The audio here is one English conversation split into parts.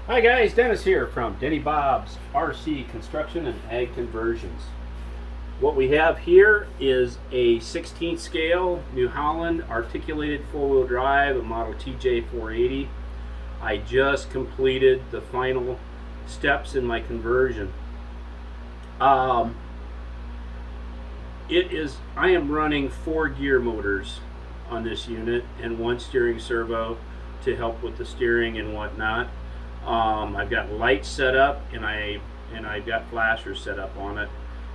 Hi guys, Dennis here from Denny Bob's RC Construction and Ag Conversions. What we have here is a 16th scale New Holland articulated four-wheel drive, a model TJ480. I just completed the final steps in my conversion. I am running 4 gear motors on this unit and 1 steering servo to help with the steering and whatnot. I've got lights set up and I've got flashers set up on it,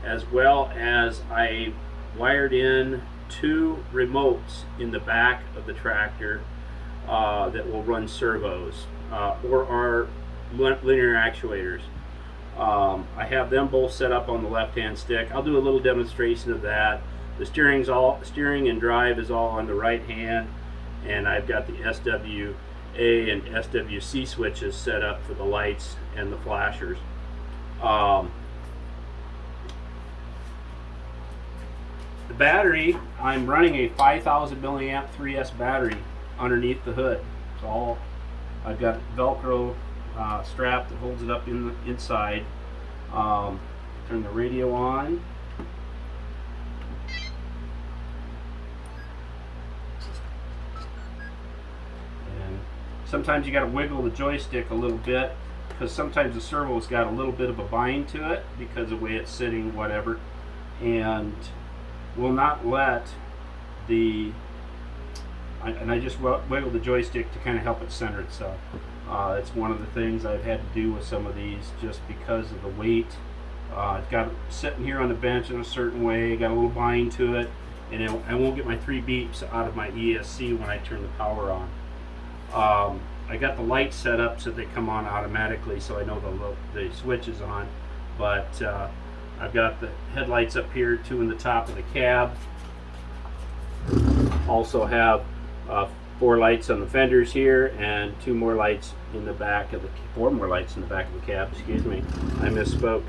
as well as I wired in 2 remotes in the back of the tractor that will run servos or are linear actuators. I have them both set up on the left-hand stick. I'll do a little demonstration of that. The steering and drive is all on the right hand, and I've got the SWA and SWC switches set up for the lights and the flashers. The battery, I'm running a 5,000 milliamp 3S battery underneath the hood. I've got Velcro strap that holds it up inside. Turn the radio on. And sometimes you got to wiggle the joystick a little bit because sometimes the servo's got a little bit of a bind to it because of the way it's sitting, whatever, and will not let I just wiggle the joystick to kind of help it center itself. It's one of the things I've had to do with some of these just because of the weight. It's got it sitting here on the bench in a certain way, got a little bind to it, and I won't get my 3 beeps out of my ESC when I turn the power on. I got the lights set up so they come on automatically, so I know the switch is on, but I've got the headlights up here, 2 in the top of the cab. Also have 4 lights on the fenders here and 4 more lights in the back of the cab. Excuse me, I misspoke.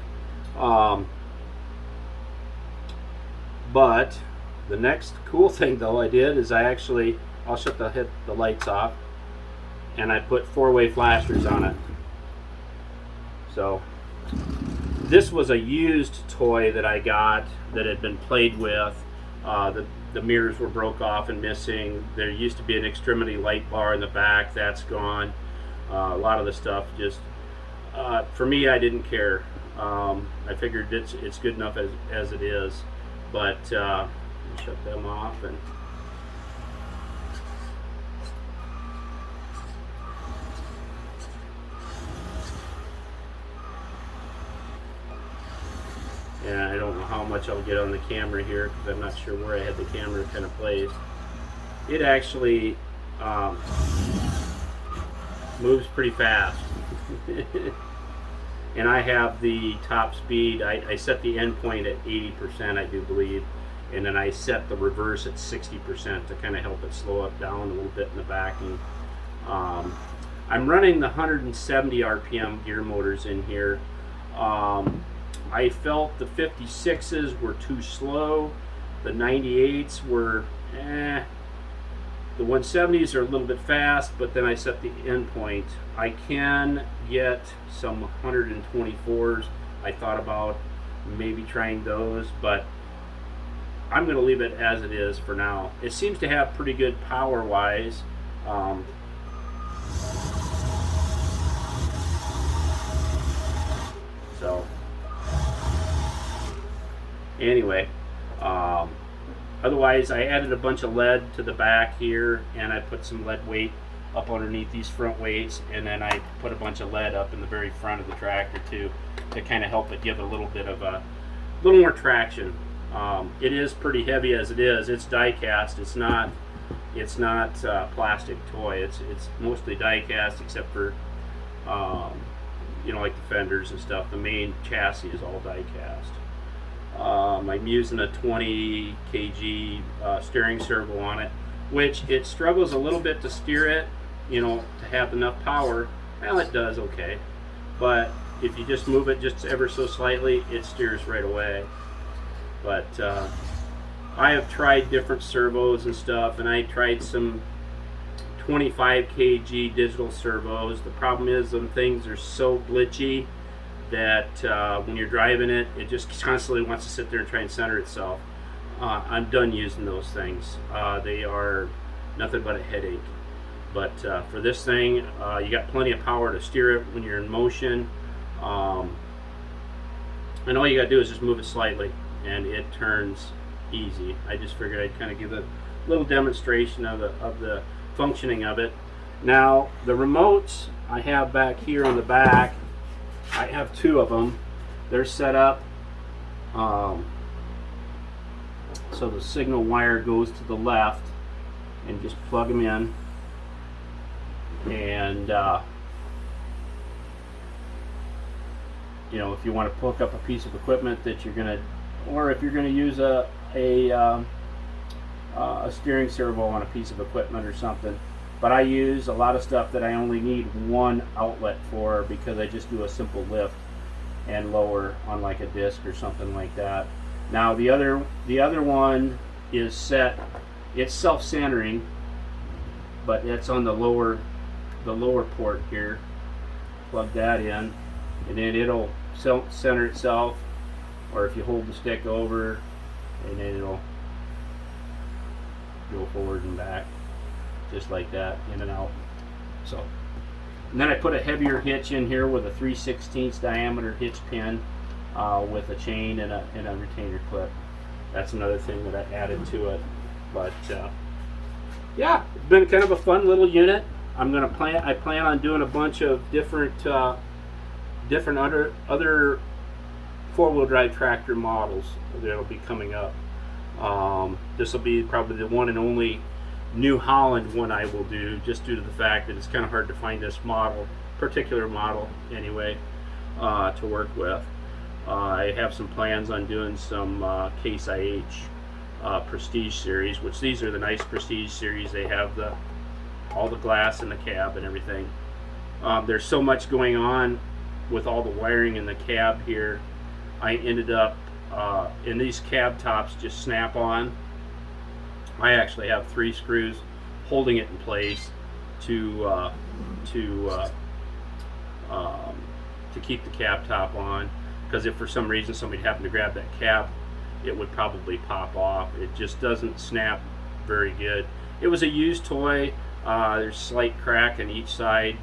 But the next cool thing though I did is I'll shut the lights off, and I put 4-way flashers on it. So this was a used toy that I got that had been played with. The mirrors were broke off and missing. There used to be an extremity light bar in the back. That's gone. A lot of the stuff just, for me, I didn't care. I figured it's good enough as it is. But shut them off and. And I don't know how much I'll get on the camera here because I'm not sure where I had the camera kind of placed. It actually moves pretty fast. And I have the top speed. I set the end point at 80%, I do believe. And then I set the reverse at 60% to kind of help it slow up down a little bit in the backing. I'm running the 170 RPM gear motors in here. I felt the 56s were too slow. The 98s were The 170s are a little bit fast, but then I set the end point. I can get some 124s. I thought about maybe trying those, but I'm going to leave it as it is for now. It seems to have pretty good power-wise. Anyway, otherwise I added a bunch of lead to the back here, and I put some lead weight up underneath these front weights, and then I put a bunch of lead up in the very front of the tractor too, to kind of help it give it a little bit of a little more traction. It is pretty heavy as it is. It's die cast. It's not plastic toy. It's mostly die cast except for like the fenders and stuff. The main chassis is all die cast. I'm using a 20 kg steering servo on it, which it struggles a little bit to steer it, to have enough power. Well, it does okay, but if you just move it just ever so slightly, it steers right away. But I have tried different servos and stuff, and I tried some 25 kg digital servos. The problem is them things are so glitchy that when you're driving it, it just constantly wants to sit there and try and center itself. I'm done using those things. They are nothing but a headache. But for this thing, you got plenty of power to steer it when you're in motion. And all you gotta do is just move it slightly and it turns easy. I just figured I'd kind of give a little demonstration of the functioning of it. Now the remotes I have back here on the back, I have two of them. They're set up so the signal wire goes to the left, and just plug them in, and you know, if you want to hook up a piece of equipment that you're gonna, or if you're gonna use a steering servo on a piece of equipment or something. But I use a lot of stuff that I only need one outlet for, because I just do a simple lift and lower on like a disc or something like that. Now the other one is set, it's self-centering, but it's on the lower port here. Plug that in, and then it'll center itself, or if you hold the stick over, and then it'll go forward and back just like that, in and out. So, and then I put a heavier hitch in here with a 3/16 diameter hitch pin with a chain and a retainer clip. That's another thing that I added to it. But yeah, it's been kind of a fun little unit. I plan on doing a bunch of different other four-wheel drive tractor models that'll be coming up. This will be probably the one and only New Holland one I will do, just due to the fact that it's kind of hard to find this particular model anyway, to work with. I have some plans on doing some Case IH Prestige series, which these are the nice Prestige series. They have all the glass in the cab and everything. There's so much going on with all the wiring in the cab here. I ended up, and these cab tops just snap on. I actually have 3 screws holding it in place to keep the cab top on, because if for some reason somebody happened to grab that cab, it would probably pop off. It just doesn't snap very good. It was a used toy. There's slight crack on each side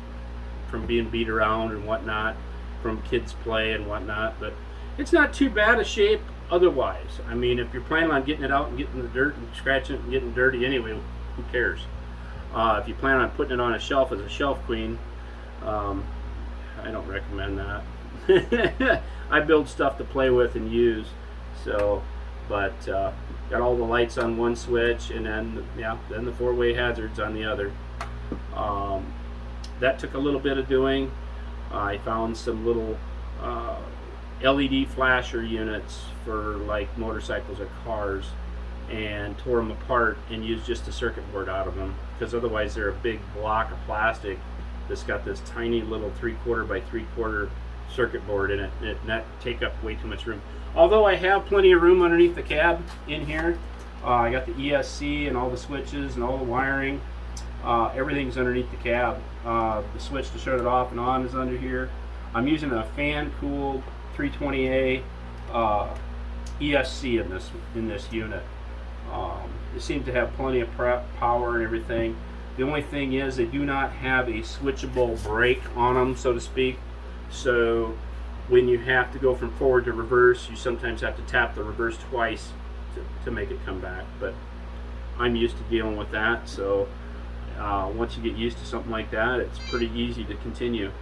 from being beat around and whatnot, from kids play and whatnot, but it's not too bad a shape otherwise. I mean, if you're planning on getting it out and getting the dirt and scratching it and getting dirty anyway, who cares? If you plan on putting it on a shelf as a shelf queen, I don't recommend that. I build stuff to play with and use. So, but got all the lights on one switch, and then the 4-way hazards on the other. That took a little bit of doing. I found some little LED flasher units for like motorcycles or cars, and tore them apart and used just a circuit board out of them, because otherwise they're a big block of plastic that's got this tiny little 3/4 by 3/4 circuit board in it, and that take up way too much room. Although I have plenty of room underneath the cab in here. I got the ESC and all the switches and all the wiring. Everything's underneath the cab. The switch to shut it off and on is under here. I'm using a fan-cooled 320A ESC in this unit. They seem to have plenty of power and everything. The only thing is they do not have a switchable brake on them, so to speak. So when you have to go from forward to reverse, you sometimes have to tap the reverse twice to make it come back. But I'm used to dealing with that, so once you get used to something like that, it's pretty easy to continue.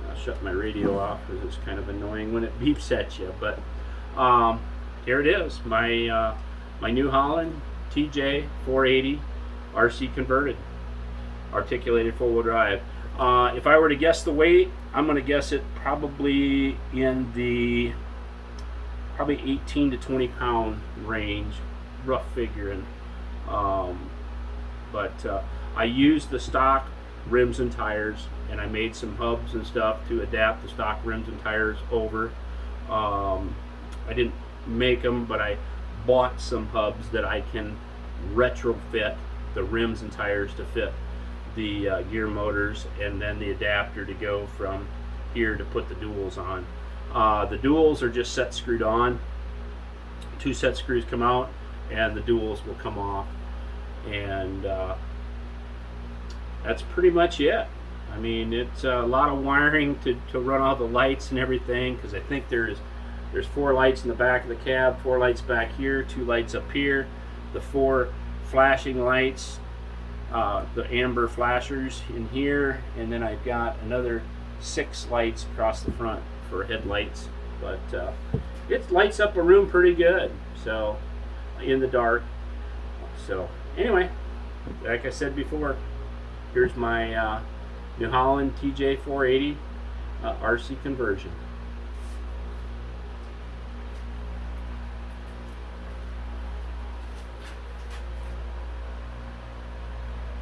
I'll shut my radio off because it's kind of annoying when it beeps at you. But here it is, my New Holland TJ480 RC converted, articulated 4-wheel drive. If I were to guess the weight, I'm going to guess it probably in the 18 to 20 pound range, rough figuring. But I used the stock rims and tires, and I made some hubs and stuff to adapt the stock rims and tires over. I didn't make them, but I bought some hubs that I can retrofit the rims and tires to fit the gear motors, and then the adapter to go from here to put the duals on. The duals are just set screwed on. 2 set screws come out and the duals will come off, and that's pretty much it. I mean, it's a lot of wiring to run all the lights and everything, because I think there's 4 lights in the back of the cab, 4 lights back here, 2 lights up here, the 4 flashing lights, the amber flashers in here, and then I've got another 6 lights across the front for headlights. But it lights up a room pretty good, so in the dark. So anyway, like I said before, here's my New Holland TJ480 RC conversion.